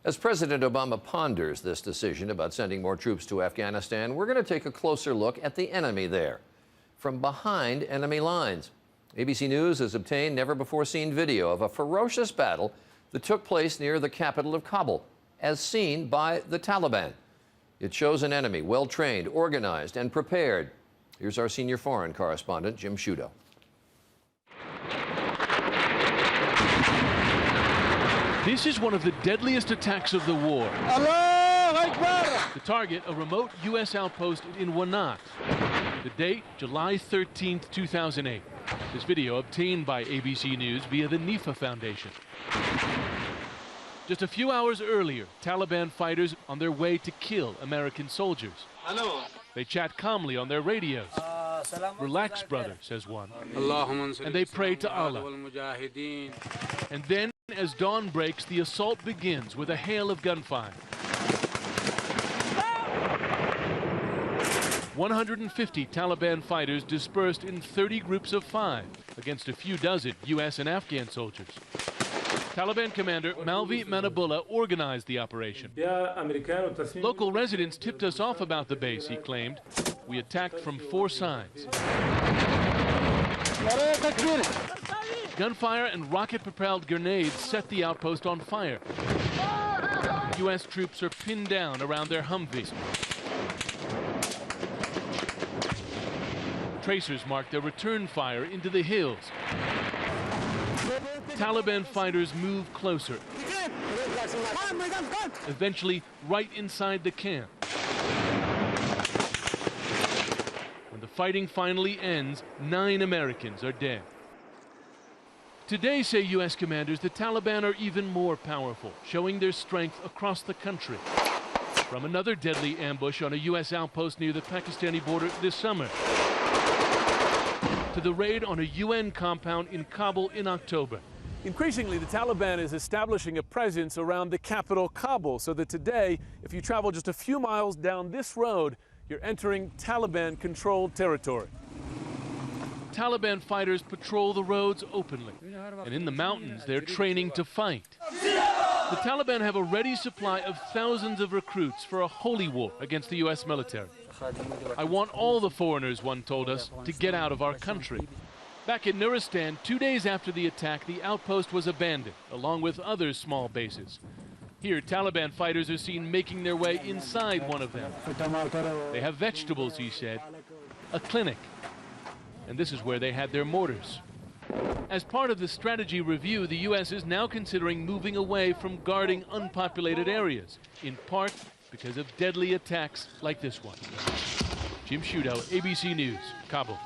As President Obama ponders this decision about sending more troops to Afghanistan, we're going to take a closer look at the enemy there, from behind enemy lines. ABC News has obtained never-before-seen video of a ferocious battle that took place near the capital of Kabul, as seen by the Taliban. It shows an enemy well-trained, organized, and prepared. Here's our senior foreign correspondent, Jim Sciutto. This is one of the deadliest attacks of the war. The target, a remote U.S. outpost in Wanat. The date, July 13, 2008. This video obtained by ABC News via the NIFA Foundation. Just a few hours earlier, Taliban fighters on their way to kill American soldiers. They chat calmly on their radios. Relax, brother, says one. And they pray to Allah. And then, as dawn breaks, the assault begins with a hail of gunfire. 150 Taliban fighters dispersed in 30 groups of 5 against a few dozen U.S. and Afghan soldiers. Taliban commander Malvi Manabullah organized the operation. Local residents tipped us off about the base, he claimed. We attacked from 4 sides. Gunfire and rocket-propelled grenades set the outpost on fire. U.S. troops are pinned down around their Humvees. Tracers mark their return fire into the hills. Taliban fighters move closer, eventually right inside the camp. When the fighting finally ends, 9 Americans are dead. Today, say U.S. commanders, the Taliban are even more powerful, showing their strength across the country. From another deadly ambush on a U.S. outpost near the Pakistani border this summer, to the raid on a UN compound in Kabul in October. Increasingly, the Taliban is establishing a presence around the capital, Kabul, so that today, if you travel just a few miles down this road, you're entering Taliban-controlled territory. Taliban fighters patrol the roads openly, and in the mountains, they're training to fight. The Taliban have a ready supply of thousands of recruits for a holy war against the U.S. military. I want all the foreigners, one told us, to get out of our country. Back in Nuristan, 2 days after the attack, the outpost was abandoned, along with other small bases. Here, Taliban fighters are seen making their way inside one of them. They have vegetables, he said, a clinic. And this is where they had their mortars. As part of the strategy review, the U.S. is now considering moving away from guarding unpopulated areas, in part because of deadly attacks like this one. Jim Sciutto, ABC News, Kabul.